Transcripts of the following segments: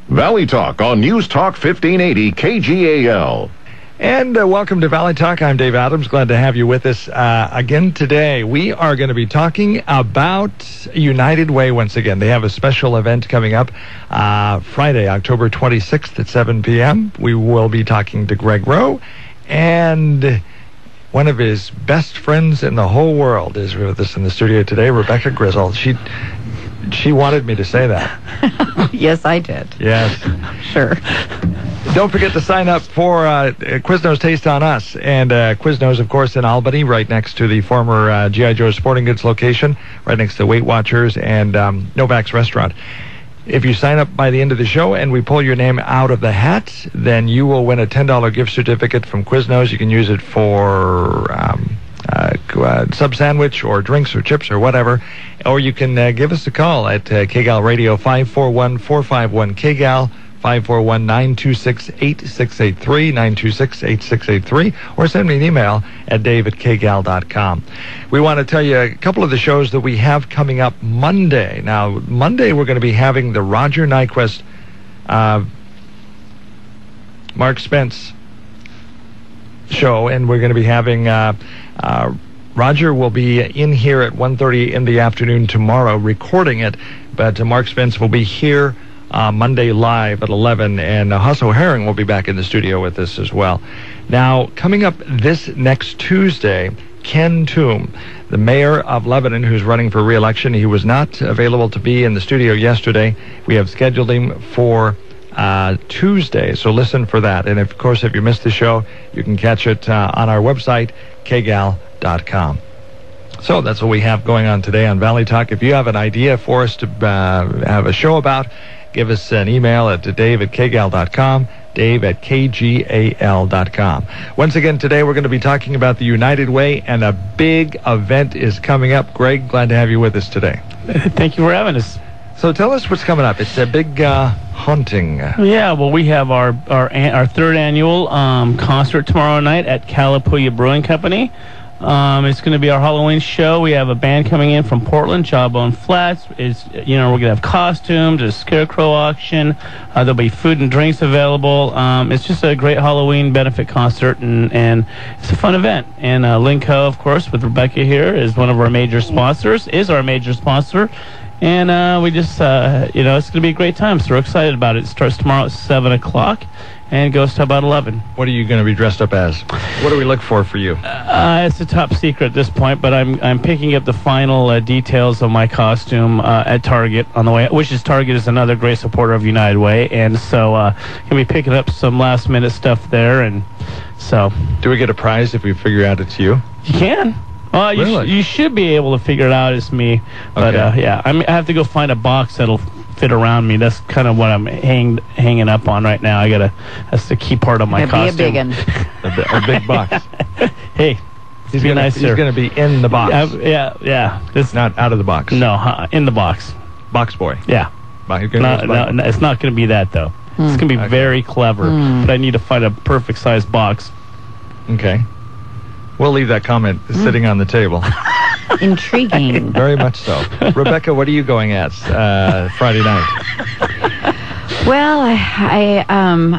Valley Talk on News Talk 1580 KGAL. And welcome to Valley Talk. I'm Dave Adams. Glad to have you with us again today. We are going to be talking about United Way once again. They have a special event coming up Friday, October 26th at 7 p.m. We will be talking to Greg Rowe, and one of his best friends in the whole world is with us in the studio today, Rebecca Grizzle. She wanted me to say that. Yes, I did. Yes. Sure. Don't forget to sign up for Quiznos Taste on Us. And Quiznos, of course, in Albany, right next to the former G.I. Joe Sporting Goods location, right next to Weight Watchers and Novak's Restaurant. If you sign up by the end of the show and we pull your name out of the hat, then you will win a $10 gift certificate from Quiznos. You can use it for sub sandwich or drinks or chips or whatever. Or you can give us a call at KGAL Radio 541-451 KGAL. 541-926-8683, 926-8683, or send me an email at dave@kgal.com. We want to tell you a couple of the shows that we have coming up Monday. Now, Monday we're going to be having the Roger Nyquist, Mark Spence show, and we're going to be having Roger will be in here at 1:30 in the afternoon tomorrow recording it, but Mark Spence will be here Monday live at 11, and Husso Herring will be back in the studio with us as well. Now, coming up this next Tuesday, Ken Toom, the mayor of Lebanon, who's running for re-election. He was not available to be in the studio yesterday. We have scheduled him for Tuesday, so listen for that. And, of course, if you missed the show, you can catch it on our website, kgal.com. So that's what we have going on today on Valley Talk. If you have an idea for us to have a show about, give us an email at dave@kgal.com, dave@kgal.com. Once again, today we're going to be talking about the United Way, and a big event is coming up. Greg, glad to have you with us today. Thank you for having us. So tell us what's coming up. It's a big hunting. Yeah, well, we have our third annual concert tomorrow night at Kalapuya Brewing Company. It's going to be our Halloween show. We have a band coming in from Portland, Jawbone Flats. We're going to have costumes, a scarecrow auction. There'll be food and drinks available. It's just a great Halloween benefit concert, and it's a fun event. And Linn, of course, with Rebecca here, is one of our major sponsors, And we just, it's going to be a great time, so we're excited about it. It starts tomorrow at 7 o'clock. And goes to about 11. What are you going to be dressed up as? What do we look for you? It's a top secret at this point, but I'm picking up the final details of my costume at Target on the way, Target is another great supporter of United Way, and so going to be picking up some last-minute stuff there, and so... Do we get a prize if we figure out it's you? You can. Well, really? You should be able to figure it out it's me, but okay. I have to go find a box that'll fit around me. That's kind of what I'm hanging up on right now. That's the key part of my costume. Be a big one. a big box. Hey, he's going to be in the box. Yeah. It's not out of the box. No, in the box. Box boy. Yeah. No, it's not going to be that though. It's going to be very clever, but I need to find a perfect size box. Okay. We'll leave that comment sitting on the table. Intriguing. Very much so. Rebecca, what are you going as Friday night? Well,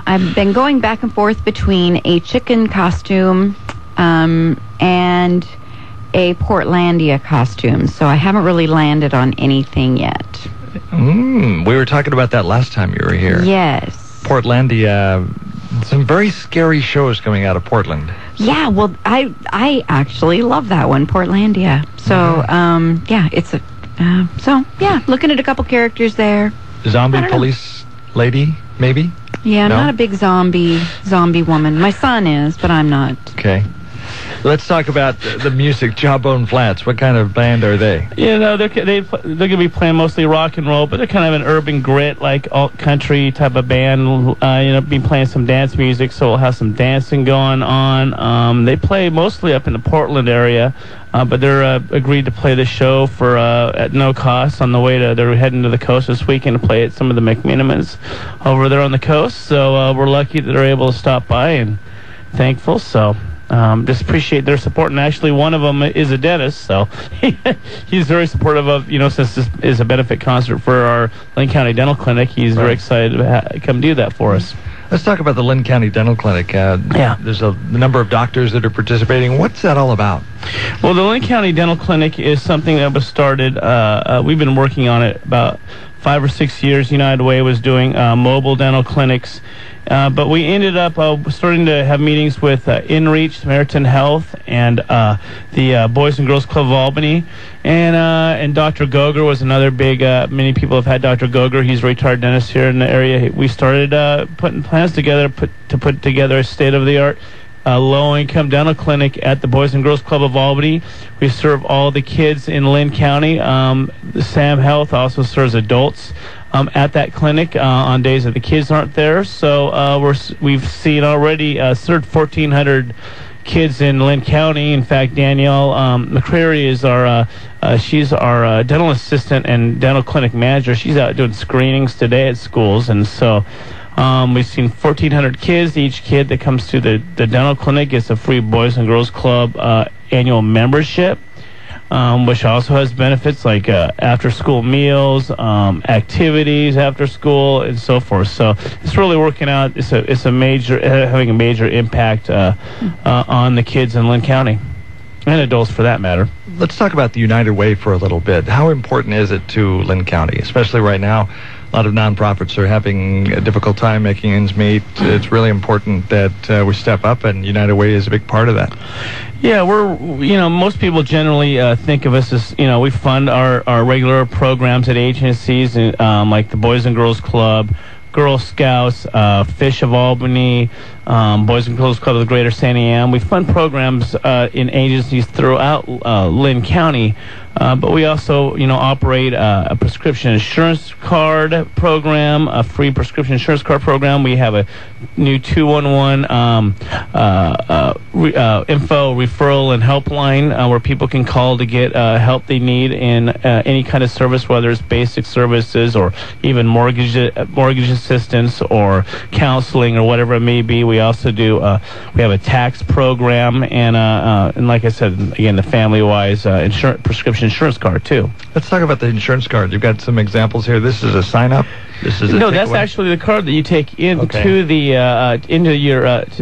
I've been going back and forth between a chicken costume and a Portlandia costume, so I haven't really landed on anything yet. We were talking about that last time you were here. Yes. Portlandia, some very scary shows coming out of Portland. Yeah, well, I actually love that one, Portlandia. So, looking at a couple characters there. Zombie police lady, maybe? Yeah, no? I'm not a big zombie woman. My son is, but I'm not. Okay. Let's talk about the music, Jawbone Flats. What kind of band are they? They're going to be playing mostly rock and roll, but they're kind of an urban grit, like alt country type of band. Be playing some dance music, so we'll have some dancing going on. They play mostly up in the Portland area, but they're agreed to play the show for at no cost on the way to. They're heading to the coast this weekend to play at some of the McMenamins over there on the coast. So we're lucky that they're able to stop by and thankful. So. just appreciate their support. And actually, one of them is a dentist, so he's very supportive of, since this is a benefit concert for our Linn County Dental Clinic, he's very excited to come do that for us. Let's talk about the Linn County Dental Clinic. There's a number of doctors that are participating. What's that all about? Well, the Linn County Dental Clinic is something that was started, we've been working on it about 5 or 6 years. United Way was doing mobile dental clinics. But we ended up starting to have meetings with InReach, Samaritan Health, and the Boys and Girls Club of Albany. And Dr. Goger was another big, many people have had Dr. Goger. He's a retired dentist here in the area. We started putting plans together to put together a state-of-the-art low-income dental clinic at the Boys and Girls Club of Albany. We serve all the kids in Linn County. Sam Health also serves adults at that clinic on days that the kids aren't there. So we've seen already served 1,400 kids in Linn County. In fact, Danielle McCreary is she's our dental assistant and dental clinic manager. She's out doing screenings today at schools, and so we've seen 1,400 kids. Each kid that comes to the dental clinic gets a free Boys and Girls Club annual membership, which also has benefits like after-school meals, activities after school, and so forth. So it's really working out. It's a major having a major impact on the kids in Linn County, and adults for that matter. Let's talk about the United Way for a little bit. How important is it to Linn County, especially right now? A lot of nonprofits are having a difficult time making ends meet. It's really important that we step up, and United Way is a big part of that. Yeah, most people generally think of us as, we fund our regular programs at agencies, like the Boys and Girls Club, Girl Scouts, Fish of Albany, Boys and Girls Club of the Greater San Am. We fund programs in agencies throughout Linn County, but we also, operate a prescription insurance card program, a free prescription insurance card program. We have a new 211 info referral and helpline where people can call to get help they need in any kind of service, whether it's basic services or even mortgage assistance or counseling or whatever it may be. We also do we have a tax program and like I said, again, the family-wise prescription insurance card too. Let's talk about the insurance card. You've got some examples here. This is a sign-up. This is that's actually the card that you take into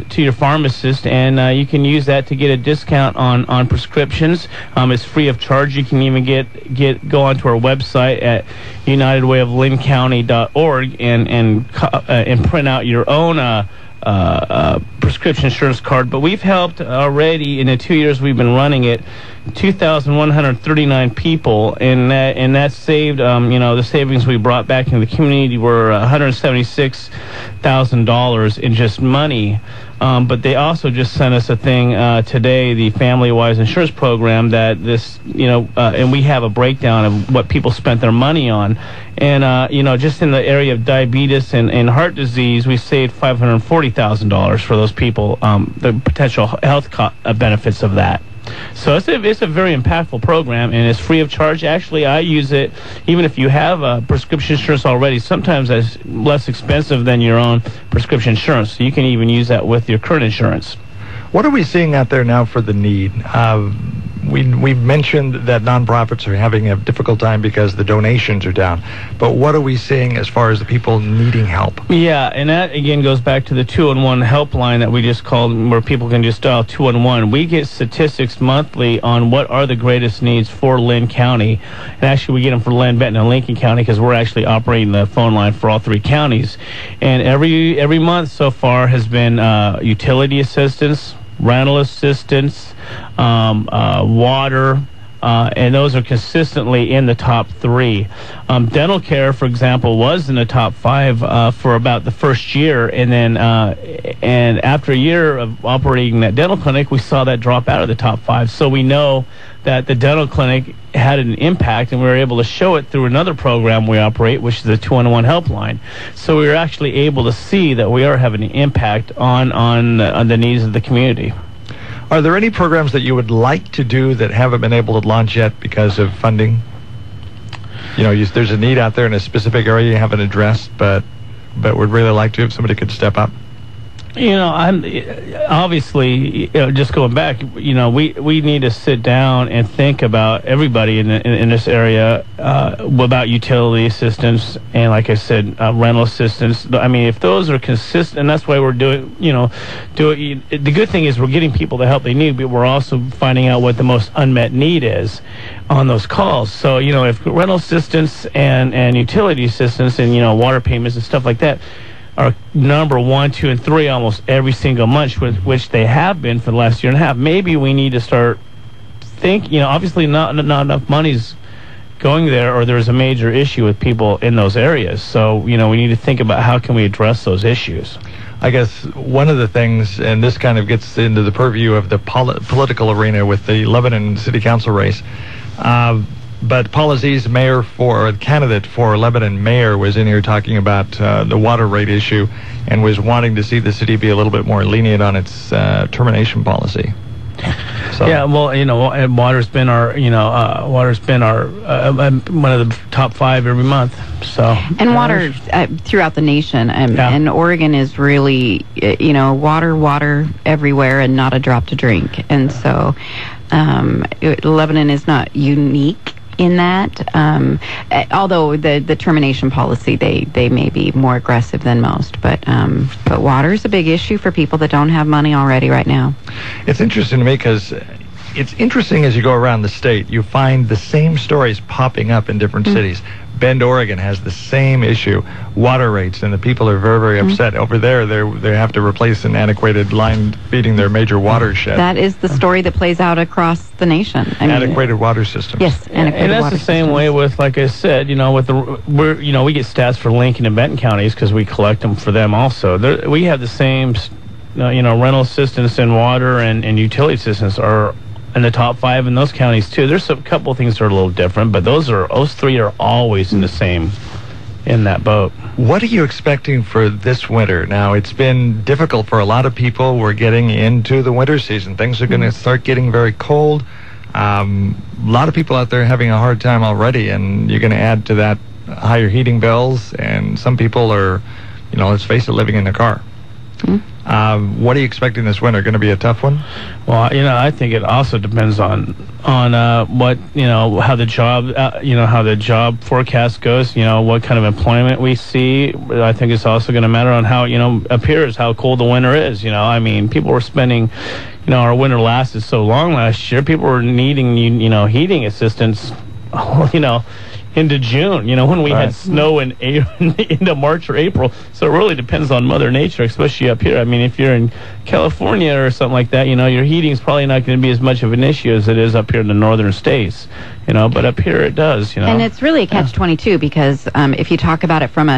to your pharmacist, and you can use that to get a discount on prescriptions. It's free of charge. You can even go onto our website at unitedwayoflinncounty.org and print out your own prescription insurance card. But we've helped already in the 2 years we've been running it 2,139 people, and that saved the savings we brought back into the community were $176,000 in just money. But they also just sent us a thing today, the Family-Wise Insurance Program, that this, and we have a breakdown of what people spent their money on. And, just in the area of diabetes and heart disease, we saved $540,000 for those people, the potential health benefits of that. So it's a very impactful program, and it's free of charge. Actually, I use it even if you have a prescription insurance already. Sometimes that's less expensive than your own prescription insurance. So you can even use that with your current insurance. What are we seeing out there now for the need? We've mentioned that nonprofits are having a difficult time because the donations are down. But what are we seeing as far as the people needing help? Yeah, and that, again, goes back to the 211 helpline that we just called, where people can just dial 211. We get statistics monthly on what are the greatest needs for Linn County. And actually, we get them for Linn, Benton, and Lincoln County because we're actually operating the phone line for all three counties. And every month so far has been utility assistance, rental assistance, water, and those are consistently in the top three. Dental care, for example, was in the top 5 for about the first year, and then and after a year of operating that dental clinic, we saw that drop out of the top 5. So we know that the dental clinic had an impact, and we were able to show it through another program we operate, which is the 211 helpline. So we were actually able to see that we are having an impact on the needs of the community. Are there any programs that you would like to do that haven't been able to launch yet because of funding? There's a need out there in a specific area you haven't addressed, but would really like to if somebody could step up. I'm obviously just going back. We need to sit down and think about everybody in this area about utility assistance and, like I said, rental assistance. I mean, if those are consistent, and that's why we're doing. The good thing is we're getting people the help they need, but we're also finding out what the most unmet need is on those calls. So if rental assistance and utility assistance and water payments and stuff like that are number 1, 2, and 3 almost every single month, which they have been for the last year and a half. Maybe we need to start obviously not enough money's going there, or there's a major issue with people in those areas. So, we need to think about how can we address those issues. I guess one of the things, and this kind of gets into the purview of the political arena with the Lebanon City Council race, but Paul Aziz, candidate for Lebanon mayor, was in here talking about the water rate issue and was wanting to see the city be a little bit more lenient on its termination policy. So. Yeah, well, water's been our one of the top 5 every month. So and water throughout the nation, and Oregon is really water everywhere and not a drop to drink, and so Lebanon is not unique in that, although the termination policy, they may be more aggressive than most, but water is a big issue for people that don't have money already right now. It's interesting to me because it's interesting as you go around the state, you find the same stories popping up in different cities. Bend, Oregon has the same issue, water rates, and the people are very, very upset. Over there, they have to replace an antiquated line feeding their major watershed. That is the story that plays out across the nation. Antiquated water systems. Yes, and that's the same way with, like I said, we get stats for Lincoln and Benton counties because we collect them for them also. We have the same, rental assistance and water and utility assistance are in the top 5 in those counties too. There's a couple of things that are a little different, but those 3 are always in the same in that boat. What are you expecting for this winter? Now, it's been difficult for a lot of people. We're getting into the winter season. Things are going to start getting very cold. A lot of people out there having a hard time already, and you're going to add to that higher heating bills, and some people are, let's face it, living in the car. What are you expecting this winter? Going to be a tough one? Well, I think it also depends on what how the job forecast goes. What kind of employment we see. I think it's also going to matter on how appears how cold the winter is. I mean, people were spending. Our winter lasted so long last year. People were needing heating assistance. Into June, when we had snow into March or April. So it really depends on Mother Nature, especially up here. I mean, if you're in California or something like that, your heating's probably not going to be as much of an issue as it is up here in the northern states. But up here it does. And it's really a catch-22 because if you talk about it from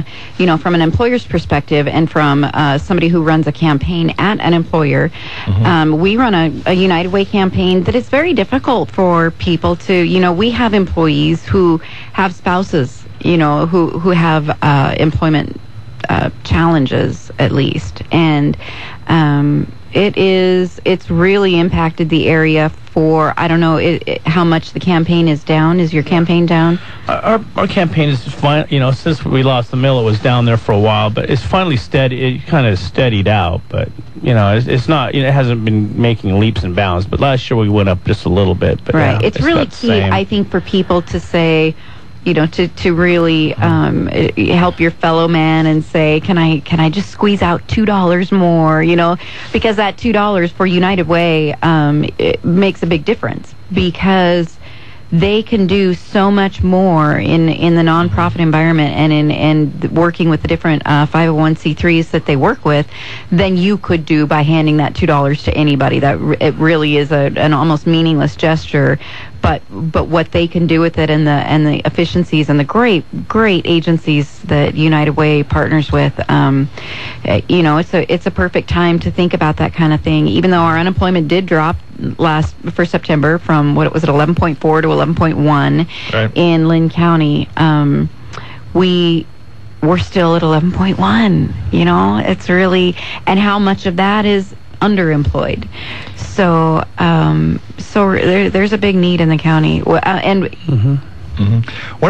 from an employer's perspective and from somebody who runs a campaign at an employer, we run a United Way campaign that is very difficult for people to. We have employees who have spouses, who have employment challenges at least, and it's really impacted the area for, I don't know how much the campaign is down. Is your campaign down? Our campaign is fine. Since we lost the mill, it was down there for a while, but it's finally steady. It kind of steadied out, but it's not. It hasn't been making leaps and bounds. But last year we went up just a little bit. But right, it's really key, I think, for people to say, to really help your fellow man and say, can I just squeeze out $2 more, because that $2 for United Way it makes a big difference, because they can do so much more in the nonprofit environment and in working with the different 501c3s that they work with than you could do by handing that $2 to anybody. That it really is an almost meaningless gesture. But what they can do with it and the efficiencies and the great agencies that United Way partners with, it's a perfect time to think about that kind of thing. Even though our unemployment did drop for September from what it was at 11.4 to 11.1 in Linn County, we're still at 11.1. It's really, and how much of that is underemployed. So there's a big need in the county. One of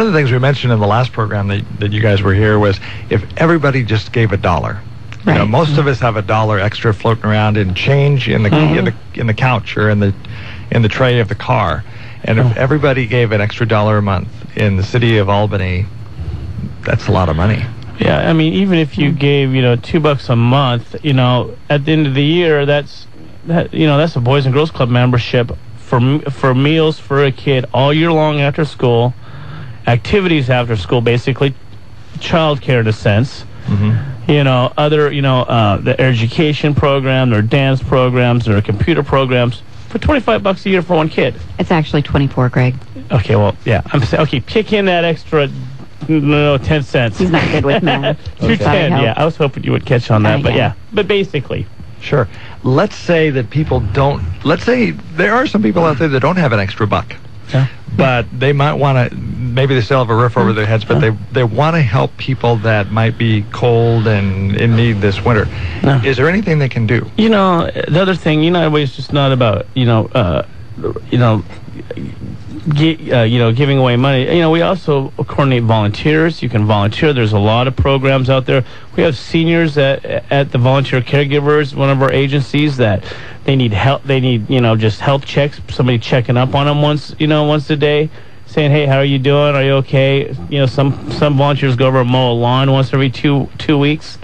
the things we mentioned in the last program that you guys were here was if everybody just gave $1, You know, Right. most of us have $1 extra floating around in change in the in the couch or in the tray of the car. And if everybody gave an extra $1 a month in the city of Albany, that's a lot of money. Yeah, I mean, even if you gave, $2 a month, at the end of the year, that's a Boys and Girls Club membership for meals for a kid all year long after school, activities after school, basically, childcare in a sense. Other, the education program, their dance programs, their computer programs for $25 a year for one kid. It's actually 24, Greg. Okay, well, yeah, I'm saying, kick in that extra. No, 10 cents. He's not good with math. $2.10. Yeah, I was hoping you would catch on that, but yeah. But basically, Sure. Let's say that people don't. Let's say there are some people out there that don't have an extra buck, but they might want to. Maybe they still have a roof over their heads, but they want to help people that might be cold and in need this winter. Is there anything they can do? the other thing, United Way is just not about giving away money. We also coordinate volunteers. You can volunteer. There's a lot of programs out there. We have seniors at the Volunteer Caregivers, one of our agencies, that they need help. They need, just health checks. Somebody checking up on them once a day, saying, "Hey, how are you doing? Are you okay?" Some volunteers go over and mow a lawn once every two weeks.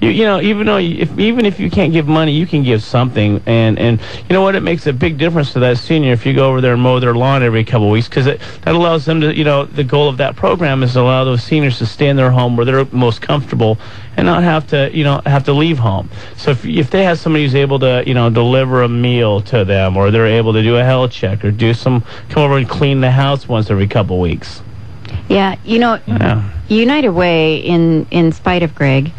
Even if you can't give money, you can give something, and you know what? It makes a big difference to that senior if you go over there and mow their lawn every couple of weeks, because that allows them to, the goal of that program is to allow those seniors to stay in their home where they're most comfortable and not have to leave home. So if they have somebody who's able to deliver a meal to them, or they're able to do a health check, or come over and clean the house once every couple of weeks. Yeah, United Way, in spite of Greg,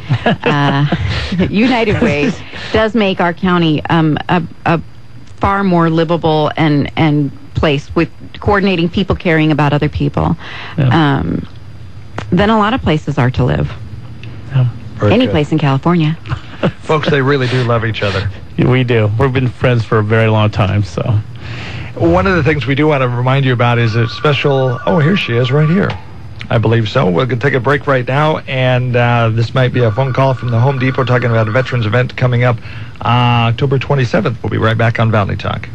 United Way does make our county a far more livable and place, with coordinating people caring about other people than a lot of places are to live. Any place in California. Folks, they really do love each other. We do. We've been friends for a very long time, so. One of the things we do want to remind you about is a special. Oh, here she is, right here. I believe so. We're going to take a break right now, and this might be a phone call from the Home Depot talking about a veterans event coming up October 27th. We'll be right back on Valley Talk.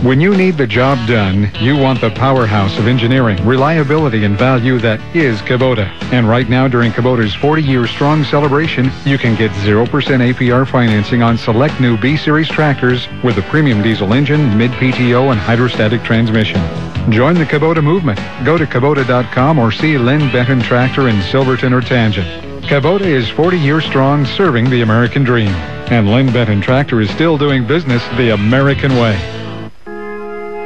When you need the job done, you want the powerhouse of engineering, reliability, and value that is Kubota. And right now, during Kubota's 40-year strong celebration, you can get 0% APR financing on select new B-Series tractors with a premium diesel engine, mid-PTO, and hydrostatic transmission. Join the Kubota movement. Go to Kubota.com or see Linn Benton Tractor in Silverton or Tangent. Kubota is 40 years strong, serving the American dream. And Linn Benton Tractor is still doing business the American way.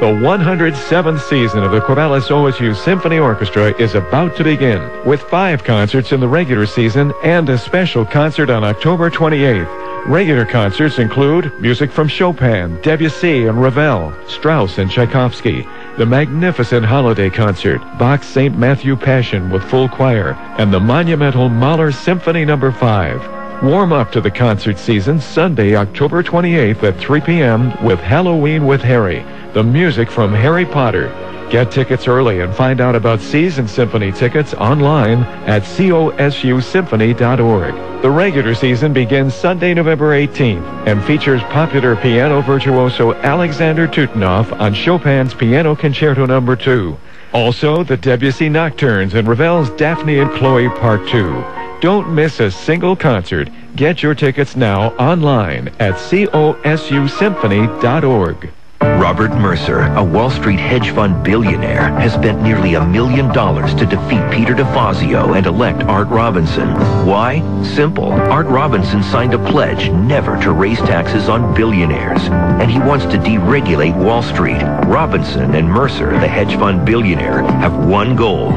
The 107th season of the Corvallis OSU Symphony Orchestra is about to begin, with 5 concerts in the regular season and a special concert on October 28th. Regular concerts include music from Chopin, Debussy, and Ravel, Strauss, and Tchaikovsky, the magnificent Holiday Concert, Bach's St. Matthew Passion with full choir, and the monumental Mahler Symphony No. 5. Warm up to the concert season Sunday, October 28th at 3 p.m. with Halloween with Harry, the music from Harry Potter. Get tickets early and find out about season symphony tickets online at cosusymphony.org. The regular season begins Sunday, November 18th and features popular piano virtuoso Alexander Tutanov on Chopin's Piano Concerto No. 2. Also, the Debussy Nocturnes and Ravel's Daphne and Chloe Part 2. Don't miss a single concert. Get your tickets now online at cosusymphony.org. Robert Mercer, a Wall Street hedge fund billionaire, has spent nearly $1 million to defeat Peter DeFazio and elect Art Robinson. Why? Simple. Art Robinson signed a pledge never to raise taxes on billionaires, and he wants to deregulate Wall Street. Robinson and Mercer, the hedge fund billionaire, have one goal: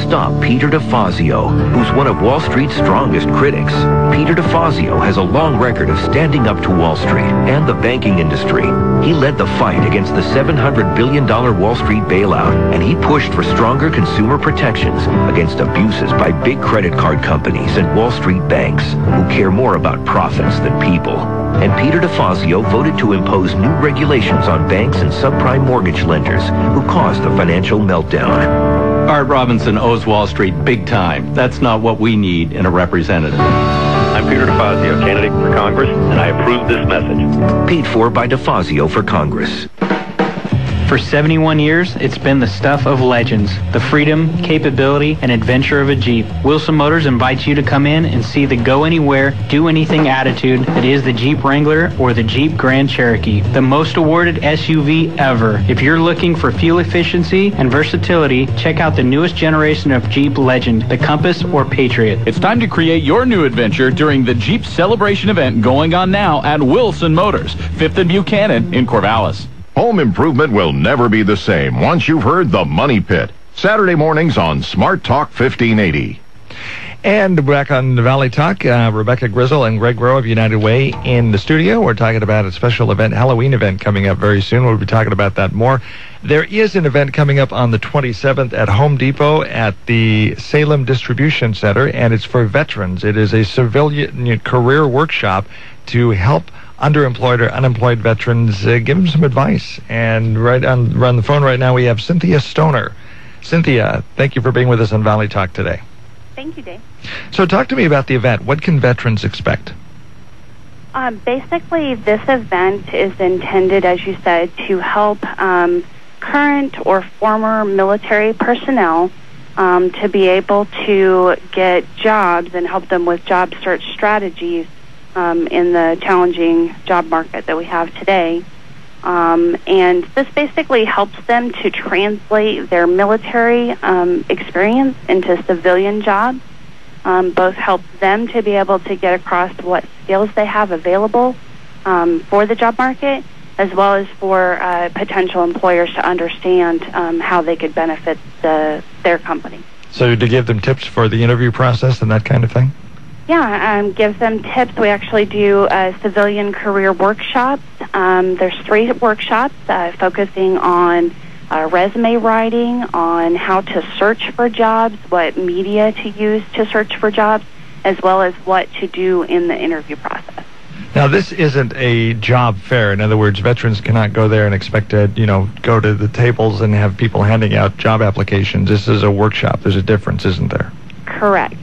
stop Peter DeFazio, who's one of Wall Street's strongest critics. Peter DeFazio has a long record of standing up to Wall Street and the banking industry. He led the fight against the $700 billion Wall Street bailout, and he pushed for stronger consumer protections against abuses by big credit card companies and Wall Street banks who care more about profits than people. And Peter DeFazio voted to impose new regulations on banks and subprime mortgage lenders who caused the financial meltdown. Art Robinson owes Wall Street big time. That's not what we need in a representative. I'm Peter Peter DeFazio, candidate for Congress, and I approve this message. Paid for by DeFazio for Congress. For 71 years, it's been the stuff of legends, the freedom, capability, and adventure of a Jeep. Wilson Motors invites you to come in and see the go anywhere, do anything attitude that is the Jeep Wrangler or the Jeep Grand Cherokee, the most awarded SUV ever. If you're looking for fuel efficiency and versatility, check out the newest generation of Jeep Legend, the Compass or Patriot. It's time to create your new adventure during the Jeep Celebration event going on now at Wilson Motors, 5th and Buchanan in Corvallis. Home improvement will never be the same once you've heard the Money Pit. Saturday mornings on Smart Talk 1580. And back on the Valley Talk, Rebecca Grizzle and Greg Rowe of United Way in the studio. We're talking about a special event, Halloween event coming up very soon. We'll be talking about that more. There is an event coming up on the 27th at Home Depot at the Salem Distribution Center, and it's for veterans. It is a civilian career workshop to help underemployed or unemployed veterans, give them some advice. And right on the phone right now, we have Cynthia Stoner. Cynthia, thank you for being with us on Valley Talk today. Thank you, Dave. So talk to me about the event. What can veterans expect? Basically, this event is intended, as you said, to help current or former military personnel to be able to get jobs and help them with job search strategies in the challenging job market that we have today. And this basically helps them to translate their military experience into civilian jobs. Both helps them to be able to get across what skills they have available for the job market, as well as for potential employers to understand how they could benefit their company. So to give them tips for the interview process and that kind of thing? Yeah, give them tips. We actually do civilian career workshops. There's 3 workshops focusing on resume writing, on how to search for jobs, what media to use to search for jobs, as well as what to do in the interview process. Now, this isn't a job fair. In other words, veterans cannot go there and expect to, go to the tables and have people handing out job applications. This is a workshop. There's a difference, isn't there? Correct.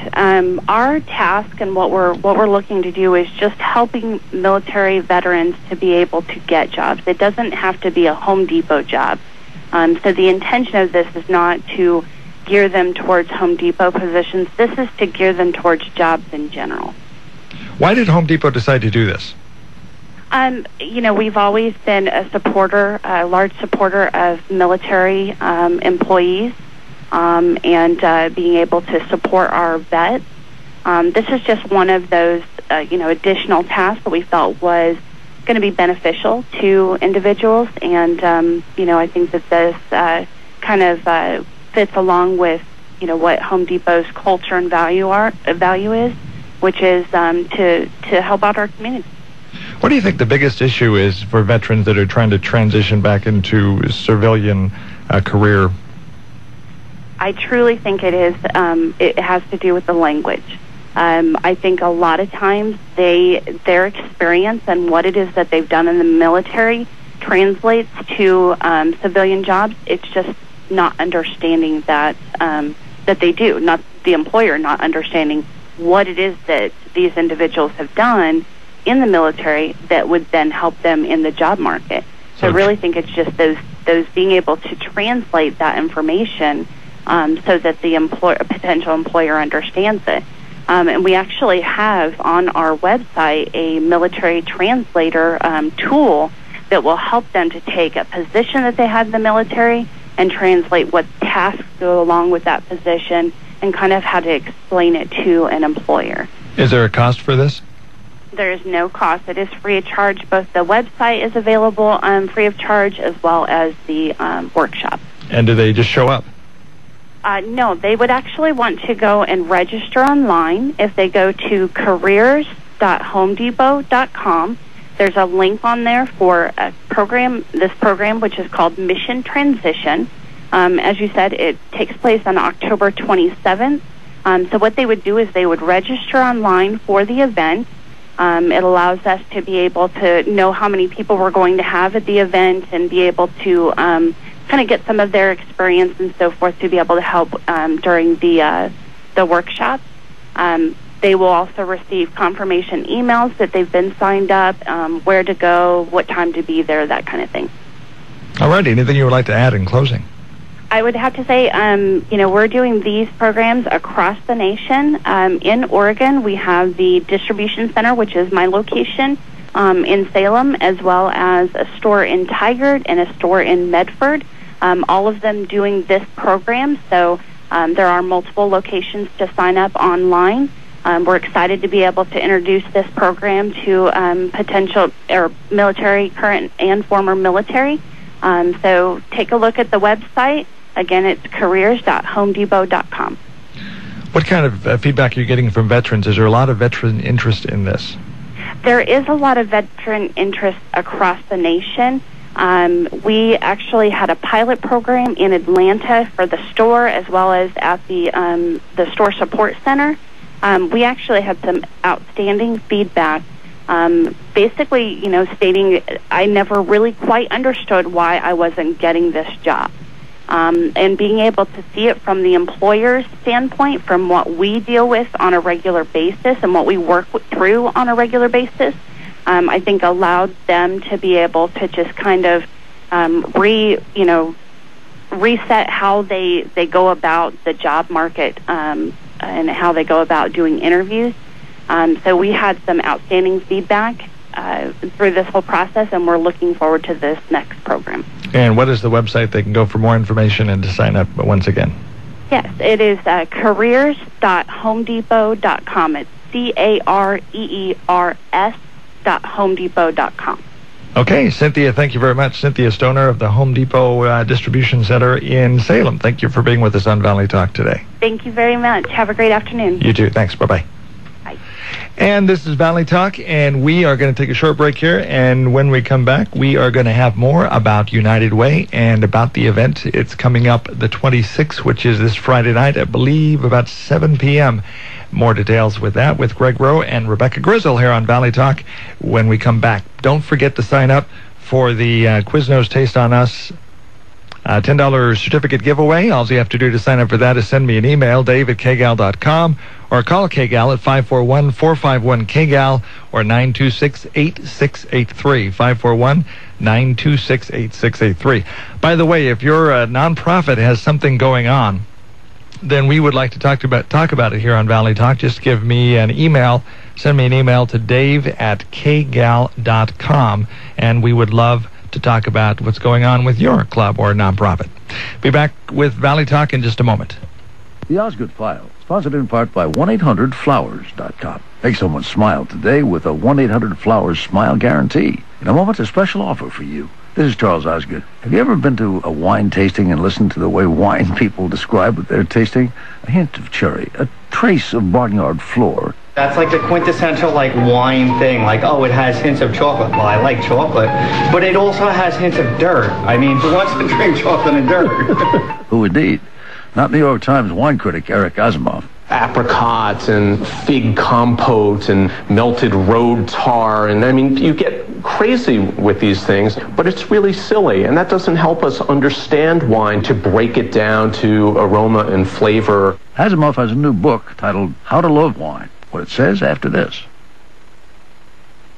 Our task and what we're looking to do is just helping military veterans to be able to get jobs. It doesn't have to be a Home Depot job. So the intention of this is not to gear them towards Home Depot positions. This is to gear them towards jobs in general. Why did Home Depot decide to do this? We've always been a large supporter of military employees. And being able to support our vets. This is just one of those, additional tasks that we felt was going to be beneficial to individuals. And, I think that this kind of fits along with, what Home Depot's culture and value is, which is to help out our community. What do you think the biggest issue is for veterans that are trying to transition back into civilian career? I truly think it is. It has to do with the language. I think a lot of times their experience and what it is that they've done in the military translates to civilian jobs. It's just not understanding that they do. Not the employer not understanding what it is that these individuals have done in the military that would then help them in the job market. So I really think it's just those being able to translate that information. So that the potential employer understands it. And we actually have on our website a military translator tool that will help them to take a position that they had in the military and translate what tasks go along with that position and kind of how to explain it to an employer. Is there a cost for this? There is no cost. It is free of charge. Both the website is available free of charge as well as the workshop. And do they just show up? No, they would actually want to go and register online. If they go to careers.homedepot.com, there's a link on there for this program, which is called Mission Transition. As you said, it takes place on October 27th. So what they would do is they would register online for the event. It allows us to be able to know how many people we're going to have at the event and be able to kind of get some of their experience and so forth to be able to help during the workshop. They will also receive confirmation emails that they've been signed up, where to go, what time to be there, that kind of thing. All right. Anything you would like to add in closing? I would have to say, we're doing these programs across the nation. In Oregon, we have the distribution center, which is my location, in Salem, as well as a store in Tigard and a store in Medford, all of them doing this program. So there are multiple locations to sign up online. We're excited to be able to introduce this program to potential or military, current and former military. So take a look at the website. Again, it's careers.homedepot.com. What kind of feedback are you getting from veterans? Is there a lot of veteran interest in this? There is a lot of veteran interest across the nation. We actually had a pilot program in Atlanta for the store as well as at the store support center. We actually had some outstanding feedback, basically, stating I never really quite understood why I wasn't getting this job. And being able to see it from the employer's standpoint, from what we deal with on a regular basis and what we work through on a regular basis, I think allowed them to be able to just kind of reset how they go about the job market and how they go about doing interviews. So we had some outstanding feedback through this whole process, and we're looking forward to this next program. And what is the website they can go for more information and to sign up once again? Yes, it is careers.homedepot.com. It's careers.homedepot.com. Okay, Cynthia, thank you very much. Cynthia Stoner of the Home Depot Distribution Center in Salem. Thank you for being with us on Valley Talk today. Thank you very much. Have a great afternoon. You too. Thanks. Bye-bye. Bye. And this is Valley Talk, and we are going to take a short break here, and when we come back, we are going to have more about United Way and about the event. It's coming up the 26th, which is this Friday night, I believe, about 7 p.m. More details with that with Greg Rowe and Rebecca Grizzle here on Valley Talk when we come back. Don't forget to sign up for the Quiznos Taste on Us $10 certificate giveaway. All you have to do to sign up for that is send me an email, dave@kgal.com, or call KGAL at 541-451-KGAL or 926-8683, 541-926-8683. By the way, if your nonprofit has something going on, then we would like to talk about it here on Valley Talk. Just give me an email. Send me an email to dave@kgal.com, and we would love to talk about what's going on with your club or nonprofit. Be back with Valley Talk in just a moment. The Osgood File, sponsored in part by 1-800-Flowers.com. Make someone smile today with a 1-800-Flowers Smile Guarantee. In a moment, a special offer for you. This is Charles Osgood. Have you ever been to a wine tasting and listened to the way wine people describe what they're tasting? A hint of cherry, a trace of barnyard floor. That's like the quintessential wine thing. It has hints of chocolate. Well, I like chocolate, but it also has hints of dirt. I mean, who wants to drink chocolate and dirt? Who indeed? Not New York Times wine critic Eric Asimov. Apricots and fig compote and melted road tar, and you get crazy with these things, but it's really silly, and that doesn't help us understand wine to break it down to aroma and flavor. Asimov has a new book titled How to Love Wine. What it says after this.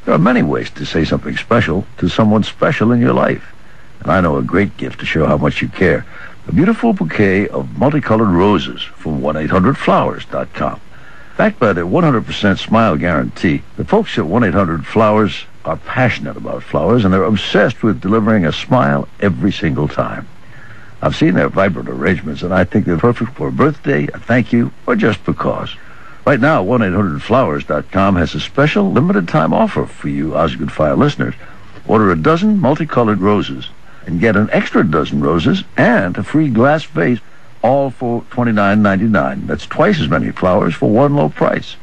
There are many ways to say something special to someone special in your life, and I know a great gift to show how much you care. A beautiful bouquet of multicolored roses from 1-800-Flowers.com. Backed by their 100% smile guarantee, the folks at 1-800-Flowers are passionate about flowers, and they're obsessed with delivering a smile every single time. I've seen their vibrant arrangements, and I think they're perfect for a birthday, a thank you, or just because. Right now, 1-800-Flowers.com has a special limited-time offer for you Osgood File listeners. Order a dozen multicolored roses and get an extra dozen roses and a free glass vase, all for $29.99. That's twice as many flowers for one low price.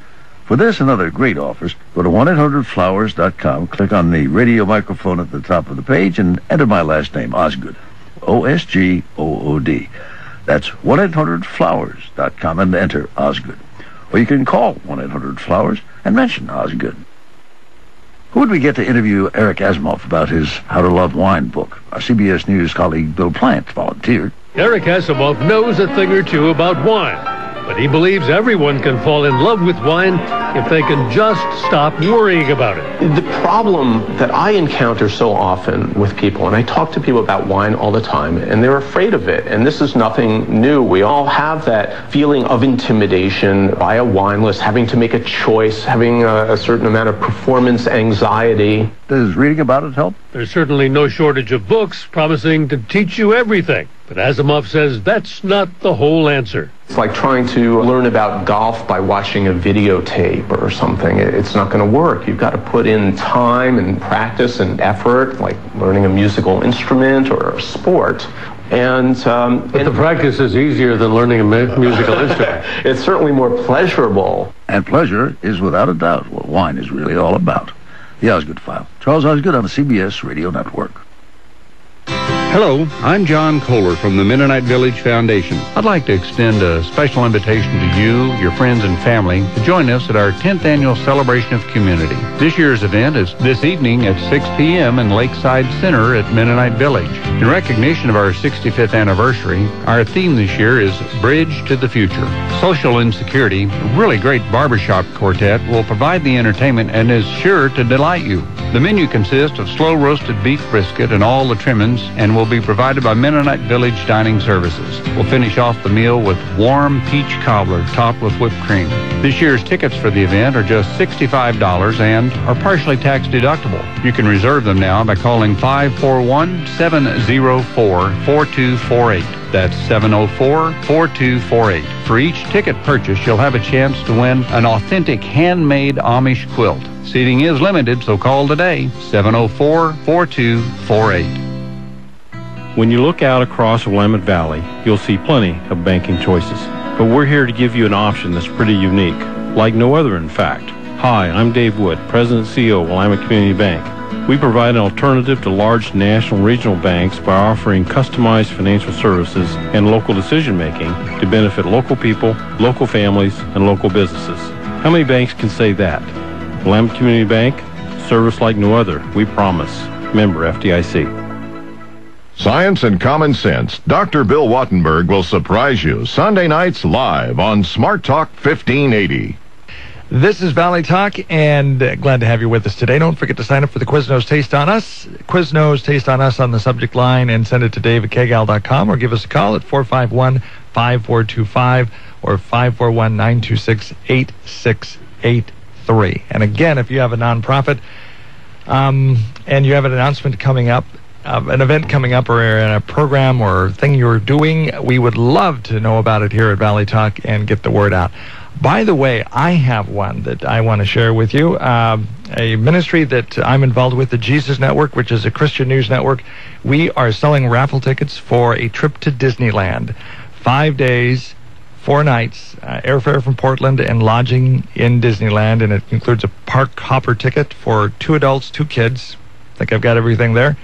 For this and other great offers, go to 1-800-Flowers.com, click on the radio microphone at the top of the page, and enter my last name, Osgood, O-S-G-O-O-D. That's 1-800-Flowers.com and enter Osgood. Or you can call 1-800-Flowers and mention Osgood. Who would we get to interview Eric Asimov about his How to Love Wine book? Our CBS News colleague Bill Plant volunteered. Eric Asimov knows a thing or two about wine. but he believes everyone can fall in love with wine if they can just stop worrying about it. The problem that I encounter so often with people, and I talk to people about wine all the time, and they're afraid of it, and this is nothing new. We all have that feeling of intimidation by a wine list, having to make a choice, having a certain amount of performance anxiety. Does reading about it help? There's certainly no shortage of books promising to teach you everything. But Asimov says that's not the whole answer. It's like trying to learn about golf by watching a videotape or something. It's not going to work. You've got to put in time and practice and effort, like learning a musical instrument or a sport. But the practice is easier than learning a musical instrument. It's certainly more pleasurable. And pleasure is without a doubt what wine is really all about. The Osgood File. Charles Osgood on the CBS Radio Network. Hello, I'm John Kohler from the Mennonite Village Foundation. I'd like to extend a special invitation to you, your friends, and family to join us at our 10th Annual Celebration of Community. This year's event is this evening at 6 p.m. in Lakeside Center at Mennonite Village. In recognition of our 65th anniversary, our theme this year is Bridge to the Future. Social Insecurity, a really great barbershop quartet, will provide the entertainment and is sure to delight you. The menu consists of slow-roasted beef brisket and all the trimmings, and will be provided by Mennonite Village Dining Services. We'll finish off the meal with warm peach cobbler topped with whipped cream. This year's tickets for the event are just $65 and are partially tax deductible. You can reserve them now by calling 541-704-4248. That's 704-4248. For each ticket purchase, you'll have a chance to win an authentic handmade Amish quilt. Seating is limited, so call today, 704-4248. When you look out across Willamette Valley, you'll see plenty of banking choices. But we're here to give you an option that's pretty unique, like no other in fact. Hi, I'm Dave Wood, President and CEO of Willamette Community Bank. We provide an alternative to large national regional banks by offering customized financial services and local decision-making to benefit local people, local families, and local businesses. How many banks can say that? Willamette Community Bank, service like no other, we promise. Member FDIC. Science and Common Sense. Dr. Bill Wattenberg will surprise you Sunday nights live on Smart Talk 1580. This is Valley Talk, and glad to have you with us today. Don't forget to sign up for the Quiznos Taste on Us. Quiznos Taste on Us on the subject line, and send it to Dave at KGAL.com, or give us a call at 451-5425 or 541-926-8683. And again, if you have a nonprofit and you have an announcement coming up, an event coming up, or a program or thing you're doing, we would love to know about it here at Valley Talk and get the word out. By the way, I have one that I want to share with you. A ministry that I'm involved with, the Jesus Network, which is a Christian news network. We are selling raffle tickets for a trip to Disneyland. 5 days, 4 nights, airfare from Portland, and lodging in Disneyland. And it includes a park hopper ticket for 2 adults, 2 kids. I think I've got everything there.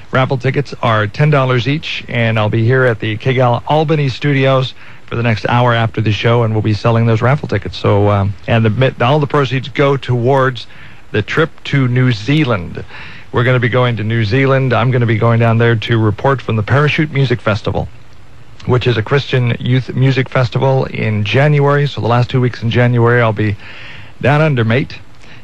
Raffle tickets are $10 each, and I'll be here at the KGAL Albany studios for the next hour after the show, and we'll be selling those raffle tickets. So, and all the proceeds go towards the trip to New Zealand. We're going to be going to New Zealand. I'm going to be going down there to report from the Parachute Music Festival, which is a Christian youth music festival in January. So the last 2 weeks in January, I'll be down under, mate,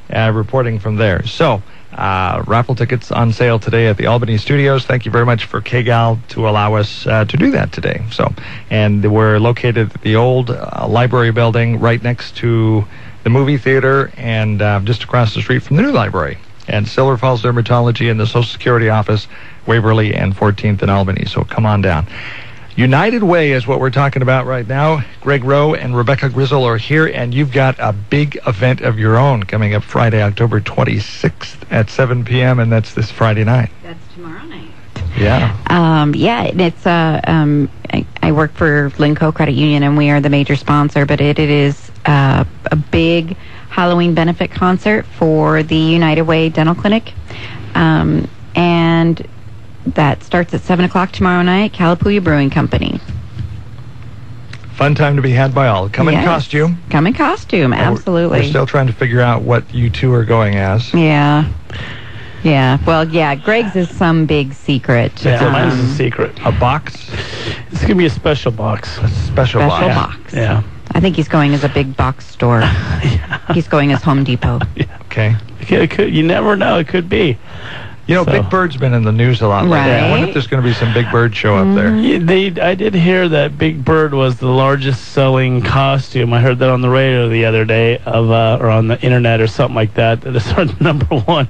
reporting from there. So, raffle tickets on sale today at the Albany Studios. Thank you very much for KGAL to allow us to do that today. So, and we're located at the old library building right next to the movie theater and just across the street from the new library. And Silver Falls Dermatology and the Social Security office, Waverly and 14th in Albany. So come on down. United Way is what we're talking about right now. Greg Rowe and Rebecca Grizzle are here, and you've got a big event of your own coming up Friday, October 26th at 7 p.m., and that's this Friday night. That's tomorrow night. Yeah. And it's I work for Linco Credit Union, and we are the major sponsor, but it is a big Halloween benefit concert for the United Way Dental Clinic. And that starts at 7 o'clock tomorrow night, Calapooya Brewing Company. Fun time to be had by all. Come in costume. Come in costume, absolutely. We're still trying to figure out what you two are going as. Yeah. Well, Greg's is some big secret. Yeah, mine's a secret. A box? It's going to be a special box. A special box. Yeah. I think he's going as a big box store. He's going as Home Depot. Okay. You never know. It could be. You know, Big Bird's been in the news a lot lately. I wonder if there's going to be some Big Bird show up there. Yeah, I did hear that Big Bird was the largest selling costume. I heard that on the radio the other day, or on the internet or something like that. That it's our number one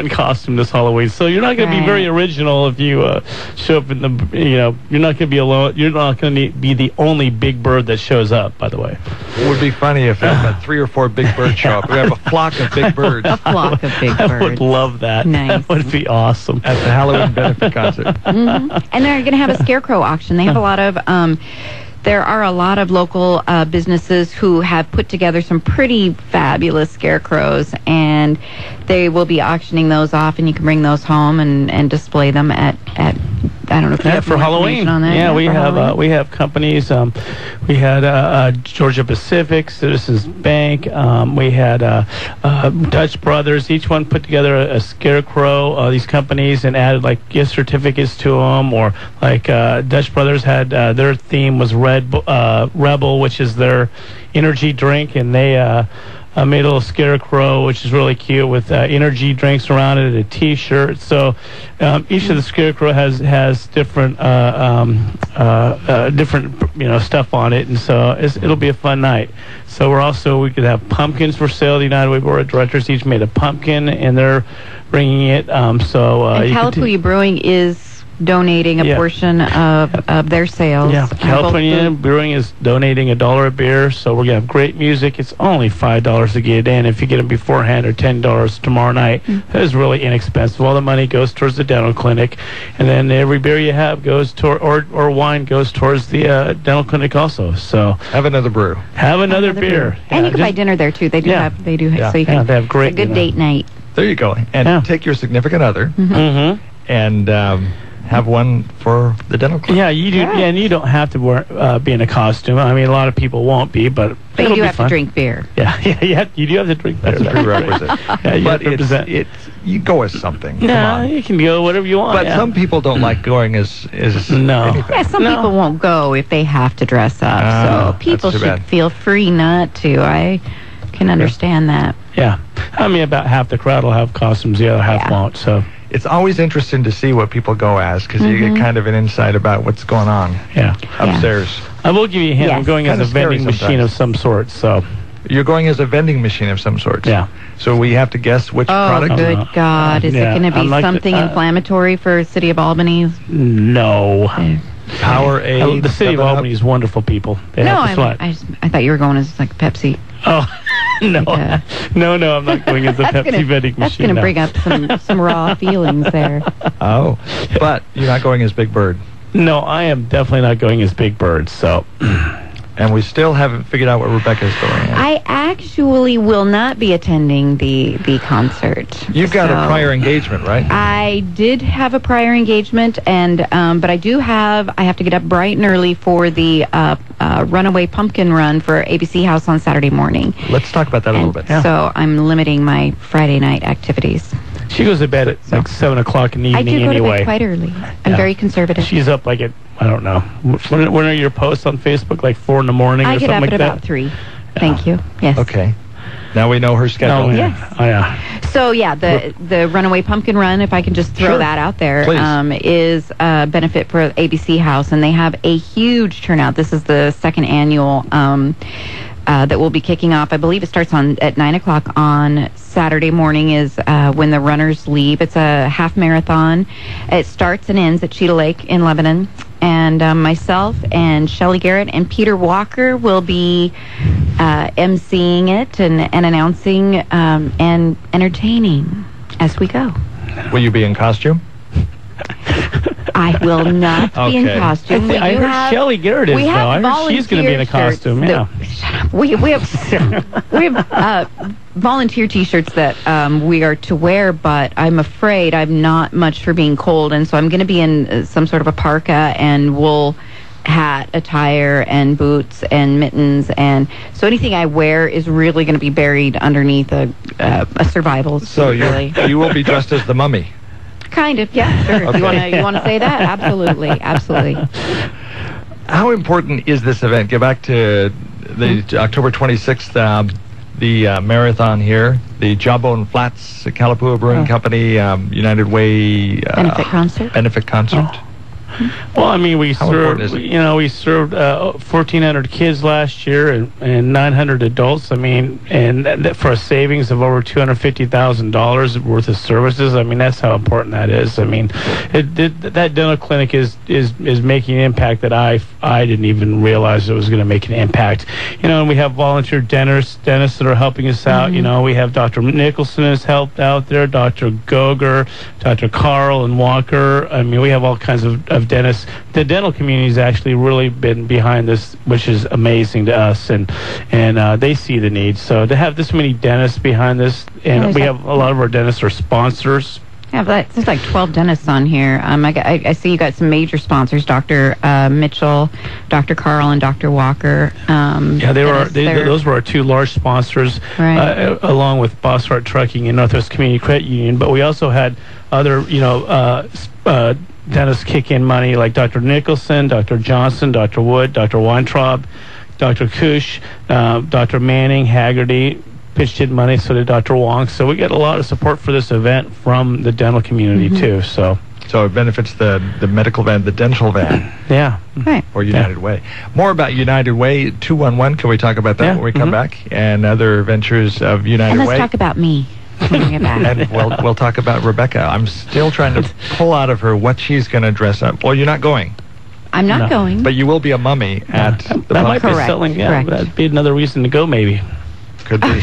costume this Halloween. So you're not going to be very original if you show up in the. You're not going to be alone. You're not going to be the only Big Bird that shows up. By the way, it would be funny if 3 or 4 Big Birds show up. We have a flock of Big Birds. A flock of Big Birds. I would love that. Nice. That would be awesome. At the Halloween benefit concert. And they're going to have a scarecrow auction. They have a lot of, there are a lot of local businesses who have put together some pretty fabulous scarecrows, and they will be auctioning those off, and you can bring those home and display them at I don't know if you have for more Halloween. information on that. Yeah, we have companies. We had Georgia Pacific, Citizens Bank. We had Dutch Brothers. Each one put together a scarecrow. These companies and added like gift certificates to them, or like Dutch Brothers had their theme was Rebel, which is their energy drink, and they. Made a little scarecrow, which is really cute, with energy drinks around it, a T-shirt. So each of the scarecrow has different different stuff on it, and so it'll be a fun night. So we could have pumpkins for sale. The United Way Board of Directors each made a pumpkin, and they're bringing it. And Calapooya Brewing is donating a portion of their sales. Yeah, California Brewing is donating $1 a beer, so we're going to have great music. It's only $5 to get it in. If you get them beforehand, or $10 tomorrow night. That is really inexpensive. All the money goes towards the dental clinic, and then every beer you have goes or wine goes towards the dental clinic also. So have another brew. Have another beer. And you can buy dinner there too. They do have. So you can. They have great. It's a good date night. There you go. And take your significant other and. Have one for the dental clinic. Yeah, you do. Yeah, and you don't have to be in a costume. I mean, a lot of people won't be, but you do have to drink beer. Yeah, you do have to drink beer. That's a prerequisite. But you go as something. No, you can go whatever you want. But some people don't like going as no. anything. Yeah, some people won't go if they have to dress up. So people should feel free not to. I can understand that. Yeah, I mean, about half the crowd will have costumes, the other half won't. So. It's always interesting to see what people go as, because you get kind of an insight about what's going on upstairs. I will give you a hint. I'm going as a vending machine of some sort. So you're going as a vending machine of some sort. Yeah. So we have to guess which product. Oh, good God! Is it going to be something inflammatory for City of Albany? No. Powerade. The City of Albany is wonderful people. They I thought you were going as like Pepsi. Oh. No, no, I'm not going as a Pepsi vending machine. That's going to bring up some raw feelings there. Oh, but you're not going as Big Bird. No, I am definitely not going as Big Bird, so... And we still haven't figured out what Rebecca's going as. I actually will not be attending the concert. You've got a prior engagement, right? I did have a prior engagement, and but I have to get up bright and early for the Runaway Pumpkin Run for ABC House on Saturday morning. Let's talk about that a little bit. So I'm limiting my Friday night activities. She goes to bed at like 7 o'clock in the evening anyway. I do go to bed quite early. I'm very conservative. She's up like at, I don't know. When are your posts on Facebook? Like 4 in the morning or something like that? I get up at about 3. Thank you. Yes. Okay. Now we know her schedule. Oh, yes. Oh, yeah. So, the Runaway Pumpkin Run, if I can just throw that out there, is a benefit for ABC House, and they have a huge turnout. This is the second annual that will be kicking off. I believe it starts at 9 o'clock on Saturday morning is when the runners leave. It's a half marathon. It starts and ends at Cheetah Lake in Lebanon. And myself and Shelley Garrett and Peter Walker will be emceeing it and announcing and entertaining as we go. Will you be in costume? I will not be in costume. I heard Shelley Garrett is, though. I heard she's going to be in a costume. We have volunteer T-shirts that we are to wear, but I'm afraid I'm not much for being cold, and so I'm going to be in some sort of a parka and wool hat attire and boots and mittens, and so anything I wear is really going to be buried underneath a survival suit. So you will be dressed as the mummy. Kind of, yeah, sure. Okay. You want to say that? Absolutely. How important is this event? Get back to the October 26th, the marathon here, the Jawbone Flats, Kalapua Brewing Company, United Way benefit concert. Well, I mean, we served 1,400 kids last year and 900 adults. I mean, and for a savings of over $250,000 worth of services. I mean, that's how important that is. I mean, that dental clinic is making an impact that I didn't even realize it was going to make an impact. And we have volunteer dentists that are helping us out. We have Dr. Nicholson has helped out there, Dr. Goger, Dr. Carl and Walker. I mean, we have all kinds of dentists. The dental community has actually really been behind this, which is amazing to us, and they see the need. So to have this many dentists behind this, and we have a lot of our dentists are sponsors. Yeah, but there's like 12 dentists on here. I see you got some major sponsors: Dr. Mitchell, Dr. Carl, and Dr. Walker. Those were our two large sponsors, along with Bossart Trucking and Northwest Community Credit Union. But we also had other, dentists kick in money like Dr. Nicholson, Dr. Johnson, Dr. Wood, Dr. Weintraub, Dr. Kush, Dr. Manning, Haggerty pitched in money, so did Dr. Wong. So we get a lot of support for this event from the dental community too. So it benefits the medical van, the dental van. Yeah. Right. Or United Way. More about United Way, 211. Can we talk about that when we come back? And other ventures of United Way. Let's talk about me. And we'll talk about Rebecca. I'm still trying to pull out of her what she's going to dress up. Well, you're not going. I'm not going. But you will be a mummy at the that might be selling. Yeah, that'd be another reason to go, maybe. Could be.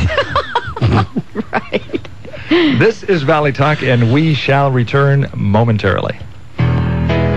Right. This is Valley Talk, and we shall return momentarily.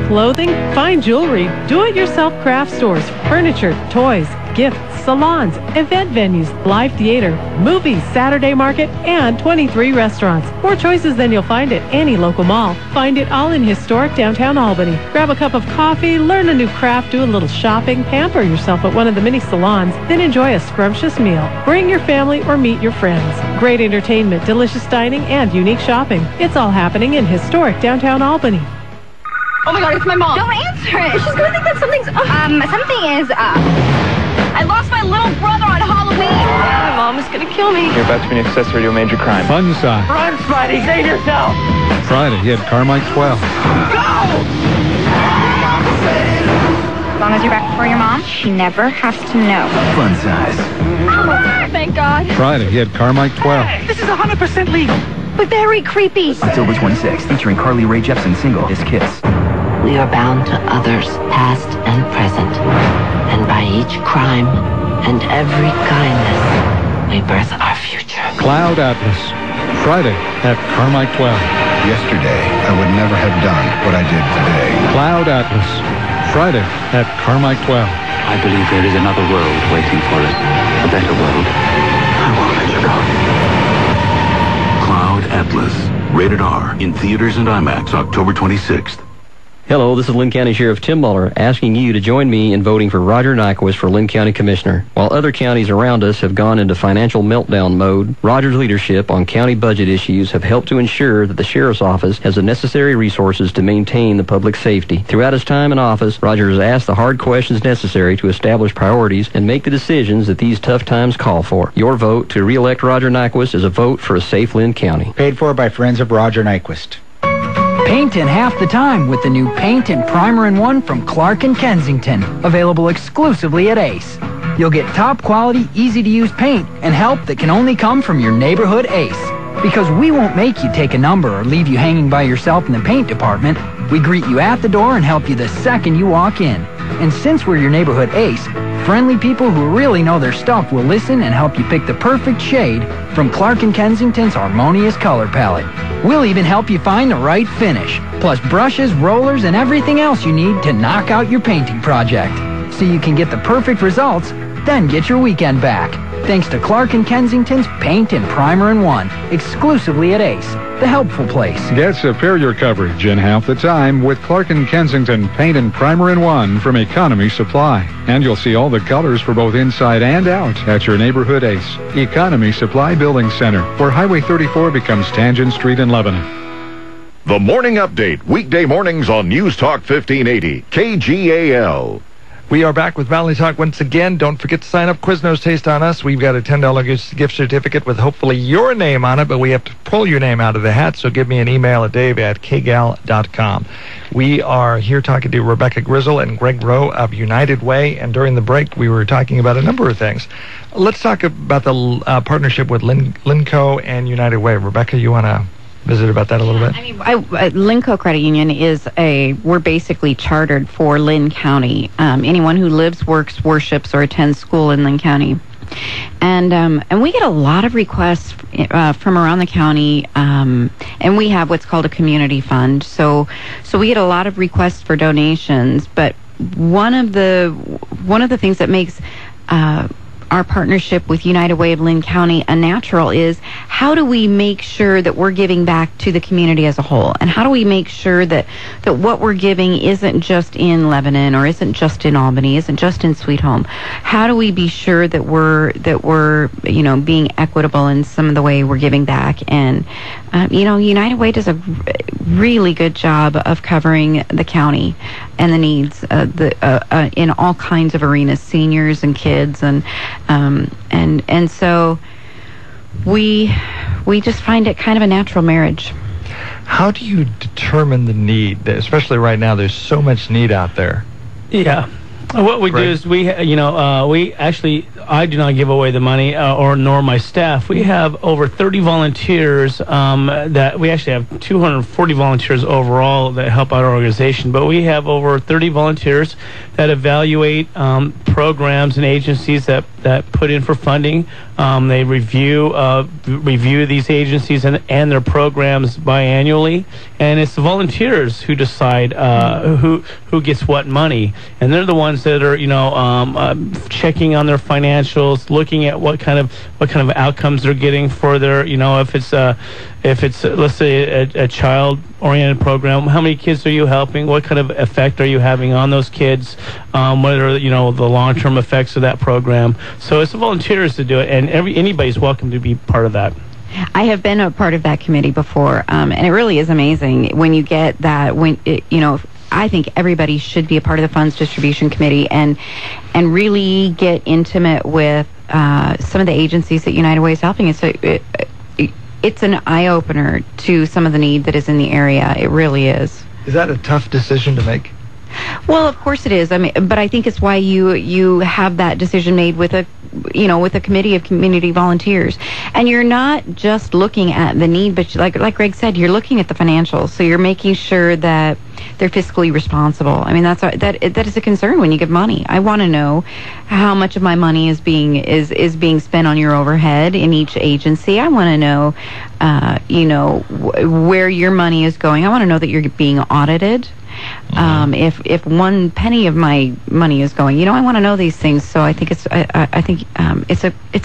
Clothing, fine jewelry, do-it-yourself craft stores, furniture, toys, gifts, salons, event venues, live theater, movies, Saturday market, and 23 restaurants. More choices than you'll find at any local mall. Find it all in historic downtown Albany. Grab a cup of coffee, learn a new craft, do a little shopping, pamper yourself at one of the many salons, then enjoy a scrumptious meal. Bring your family or meet your friends. Great entertainment, delicious dining, and unique shopping. It's all happening in historic downtown Albany. Oh my God, it's my mom. Don't answer it. She's gonna think that something's up. Something is up. I lost my little brother on Halloween. My mom is gonna kill me. You're about to be an accessory to a major crime. Fun side. Run, Spidey, save yourself. Friday, he had Carmike 12. Go! As long as you're back before your mom, she never has to know. Fun size. Thank God. Friday, he had Carmike 12. This is 100% legal, but very creepy. October 26th, featuring Carly Rae Jepsen's single, His Kiss. We are bound to others, past and present. And by each crime and every kindness, we birth our future. Cloud Atlas. Friday at Carmike 12. Yesterday, I would never have done what I did today. Cloud Atlas. Friday at Carmike 12. I believe there is another world waiting for us. A better world. I won't let you go. Cloud Atlas. Rated R. In theaters and IMAX, October 26th. Hello, this is Linn County Sheriff Tim Muller asking you to join me in voting for Roger Nyquist for Linn County Commissioner. While other counties around us have gone into financial meltdown mode, Roger's leadership on county budget issues have helped to ensure that the Sheriff's Office has the necessary resources to maintain the public safety. Throughout his time in office, Roger has asked the hard questions necessary to establish priorities and make the decisions that these tough times call for. Your vote to re-elect Roger Nyquist is a vote for a safe Linn County. Paid for by Friends of Roger Nyquist. Paint in half the time with the new Paint and Primer in One from Clark & Kensington, available exclusively at Ace. You'll get top quality, easy-to-use paint and help that can only come from your neighborhood Ace. Because we won't make you take a number or leave you hanging by yourself in the paint department. We greet you at the door and help you the second you walk in. And since we're your neighborhood Ace, friendly people who really know their stuff will listen and help you pick the perfect shade from Clark & Kensington's harmonious color palette. We'll even help you find the right finish, plus brushes, rollers, and everything else you need to knock out your painting project. So you can get the perfect results, then get your weekend back. Thanks to Clark & Kensington's Paint and Primer in One, exclusively at Ace, the helpful place. Get superior coverage in half the time with Clark & Kensington Paint and Primer in One from Economy Supply. And you'll see all the colors for both inside and out at your neighborhood Ace. Economy Supply Building Center, where Highway 34 becomes Tangent Street in Lebanon. The Morning Update, weekday mornings on News Talk 1580, KGAL. We are back with Valley Talk once again. Don't forget to sign up. Quiznos Taste on Us. We've got a $10 gift certificate with hopefully your name on it, but we have to pull your name out of the hat, so give me an email at dave@kgal.com. We are here talking to Rebecca Grizzle and Greg Rowe of United Way, and during the break we were talking about a number of things. Let's talk about the partnership with Linco and United Way. Rebecca, you want to visit about that a little bit? I mean, Linco Credit Union we're basically chartered for Linn County. Anyone who lives, works, worships, or attends school in Linn County. And we get a lot of requests from around the county, and we have what's called a community fund. So we get a lot of requests for donations. But one of the things that makes our partnership with United Way of Linn County a natural is, how do we make sure that we're giving back to the community as a whole? And how do we make sure that what we're giving isn't just in Lebanon, or isn't just in Albany, isn't just in Sweet Home? How do we be sure that we're being equitable in some of the way we're giving back? And United Way does a really good job of covering the county and the needs in all kinds of arenas, seniors and kids, and so we just find it kind of a natural marriage. How do you determine the need, especially right now? There's so much need out there. Yeah. What we do is we actually, I do not give away the money, nor my staff. We have over 30 volunteers that we actually have 240 volunteers overall that help out our organization. But we have over 30 volunteers that evaluate programs and agencies that put in for funding. They review these agencies and their programs biannually, and it's the volunteers who decide who gets what money, and they're the ones that are checking on their financials, looking at what kind of outcomes they're getting for their if it's let's say a child-oriented program, how many kids are you helping? What kind of effect are you having on those kids? What are the long-term effects of that program? So it's the volunteers to do it, and anybody's welcome to be part of that. I have been a part of that committee before, and it really is amazing when you get that. I think everybody should be a part of the funds distribution committee and really get intimate with some of the agencies that United Way is helping. It's an eye-opener to some of the need that is in the area. It really is. Is that a tough decision to make? Well, of course it is. I mean, but I think it's why you have that decision made with a committee of community volunteers, and you're not just looking at the need, but like Greg said, you're looking at the financials. So you're making sure that they're fiscally responsible. I mean, that is a concern when you give money. I want to know how much of my money is being spent on your overhead in each agency. I want to know, where your money is going. I want to know that you're being audited. If one penny of my money is going, I want to know these things. So I think it's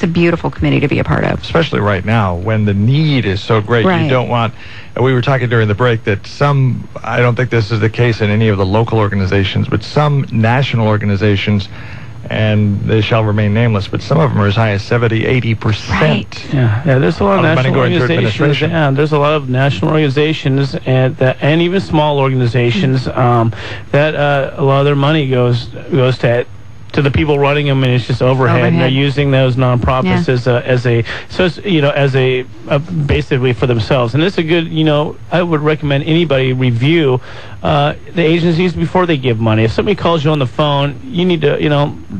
a beautiful committee to be a part of. Especially right now when the need is so great. Right. You don't want. We were talking during the break that I don't think this is the case in any of the local organizations, but some national organizations, and they shall remain nameless, but some of them are as high as 70-80%. Right. Yeah, there's a lot of national organizations. Yeah, there's a lot of national organizations and even small organizations that a lot of their money goes to the people running them, and it's just overhead. And they're using those nonprofits basically for themselves. And it's a good, I would recommend anybody review the agencies before they give money. If somebody calls you on the phone, you need to,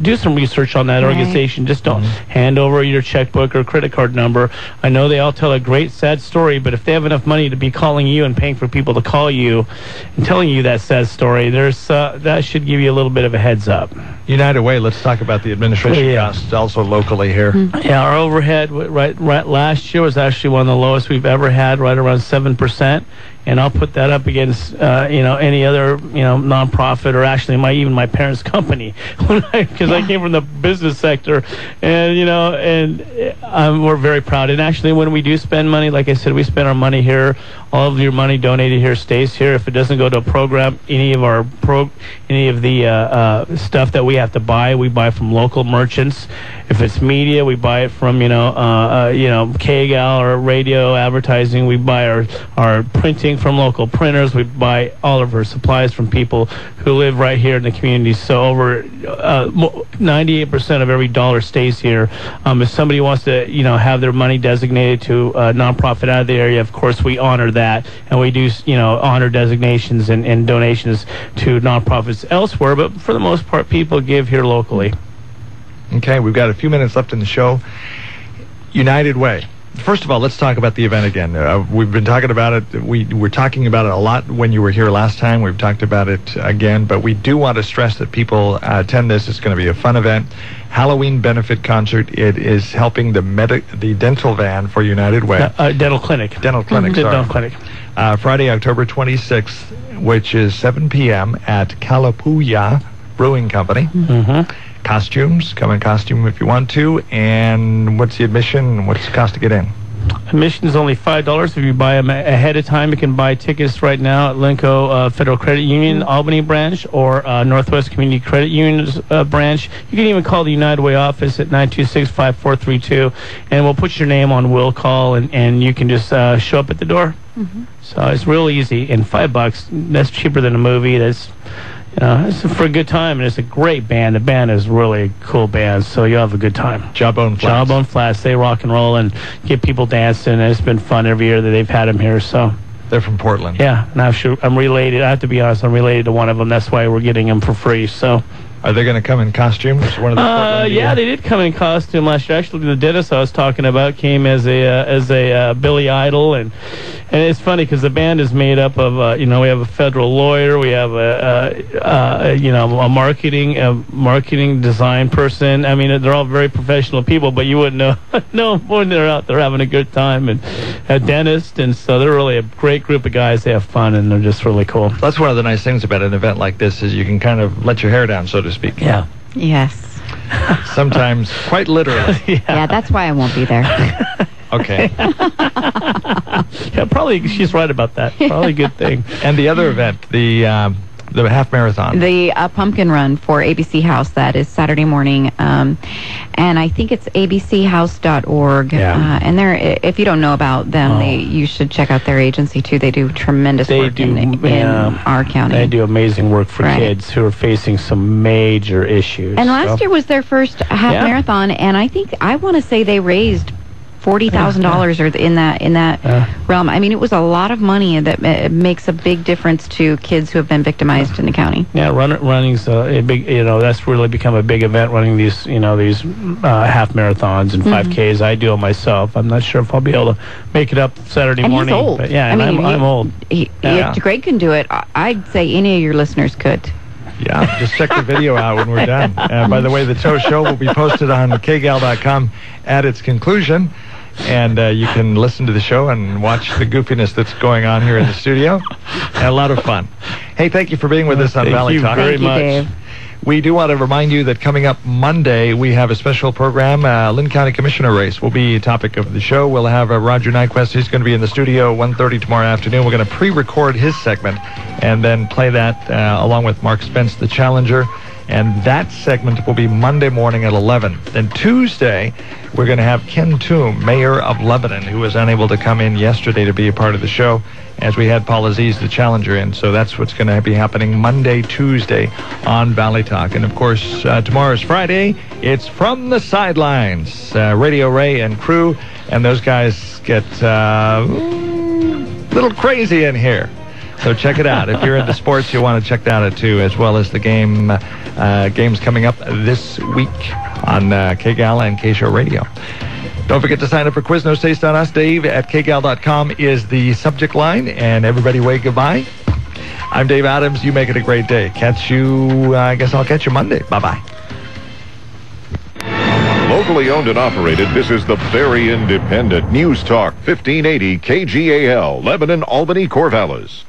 do some research on that organization. Just don't hand over your checkbook or credit card number. I know they all tell a great, sad story, but if they have enough money to be calling you and paying for people to call you and telling you that sad story, that should give you a little bit of a heads up. United Way, let's talk about the administration costs also locally here. Yeah, our overhead right last year was actually one of the lowest we've ever had, right around 7%. And I'll put that up against any other nonprofit, or actually even my parents' company, because I came from the business sector, and we're very proud. And actually, when we do spend money, like I said, we spend our money here. All of your money donated here stays here. If it doesn't go to a program, any of the stuff that we have to buy, we buy from local merchants. If it's media, we buy it from KGAL or radio advertising. We buy our printing everything from local printers. We buy all of our supplies from people who live right here in the community. So over 98% of every dollar stays here. If somebody wants to, have their money designated to a nonprofit out of the area, of course we honor that, and we do, honor designations and donations to nonprofits elsewhere. But for the most part, people give here locally. Okay, we've got a few minutes left in the show. United Way. First of all, let's talk about the event again. We've been talking about it. We were talking about it a lot when you were here last time. We've talked about it again, but we do want to stress that people attend this. It's going to be a fun event. Halloween benefit concert. It is helping the dental van for United Way. Dental clinic. Dental clinic, sorry. Dental clinic. Friday, October 26th, which is 7 p.m. at Kalapuya Brewing Company. Mm-hmm. Costumes, come in costume if you want to. And what's the admission? What's the cost to get in? Admission is only $5. If you buy them ahead of time, you can buy tickets right now at Linco Federal Credit Union Albany branch or Northwest Community Credit Union's branch. You can even call the United Way office at 926-5432, and we'll put your name on will call, and you can just show up at the door. Mm-hmm. So it's real easy. And $5, that's cheaper than a movie. That's it's for a good time, and it's a great band. The band is really a cool band, so you'll have a good time. Jawbone Flats. Jawbone Flats. They rock and roll and get people dancing, and it's been fun every year that they've had them here. So they're from Portland. Yeah, and I'm related. I have to be honest, I'm related to one of them. That's why we're getting them for free. So. Are they going to come in costume? One of the yeah, they did come in costume last year. Actually, the dentist I was talking about came as a Billy Idol, and it's funny because the band is made up of we have a federal lawyer, we have a marketing design person. I mean, they're all very professional people, but you wouldn't know when they're out there having a good time, and a dentist, and so they're really a great group of guys. They have fun, and they're just really cool. That's one of the nice things about an event like this is you can kind of let your hair down, so to speak. Yeah. Yes. Sometimes quite literally. Yeah, that's why I won't be there. Okay. Yeah, probably she's right about that. Probably a good thing. And the other event, the half marathon. The pumpkin run for ABC House, that is Saturday morning. And I think it's abchouse.org. Yeah. And if you don't know about them, you should check out their agency too. They do tremendous work in our county. They do amazing work for kids who are facing some major issues. And last year was their first half marathon, and I want to say they raised $40,000 or in that realm. I mean, it was a lot of money that makes a big difference to kids who have been victimized in the county. Yeah, running's a big, that's really become a big event, running these half marathons and 5Ks. I do it myself. I'm not sure if I'll be able to make it up Saturday morning. He's old. But yeah, I'm old. If Greg can do it, I'd say any of your listeners could. Yeah, just check the video out when we're done. By the way, the Toe Show will be posted on KGAL.com at its conclusion. And you can listen to the show and watch the goofiness that's going on here in the studio. And a lot of fun. Hey, thank you for being with us on Valley Talk. Thank you very much. Dave. We do want to remind you that coming up Monday, we have a special program. Linn County Commissioner race will be a topic of the show. We'll have Roger Nyquist. He's going to be in the studio 1:30 tomorrow afternoon. We're going to pre-record his segment and then play that along with Mark Spence, the challenger. And that segment will be Monday morning at 11. Then Tuesday, we're going to have Ken Toom, mayor of Lebanon, who was unable to come in yesterday to be a part of the show, as we had Paul Aziz, the challenger, in. So that's what's going to be happening Monday, Tuesday on Valley Talk. And, of course, tomorrow's Friday. It's From the Sidelines. Radio Ray and crew, and those guys get a little crazy in here. So check it out. If you're into sports, you'll want to check that out, too, as well as the games coming up this week on KGAL and K-Show Radio. Don't forget to sign up for Quiznos Taste on Us. Dave at KGAL.com is the subject line, and everybody wave goodbye. I'm Dave Adams. You make it a great day. Catch you, I guess I'll catch you Monday. Bye-bye. Locally owned and operated, this is the very independent News Talk 1580 KGAL, Lebanon, Albany, Corvallis.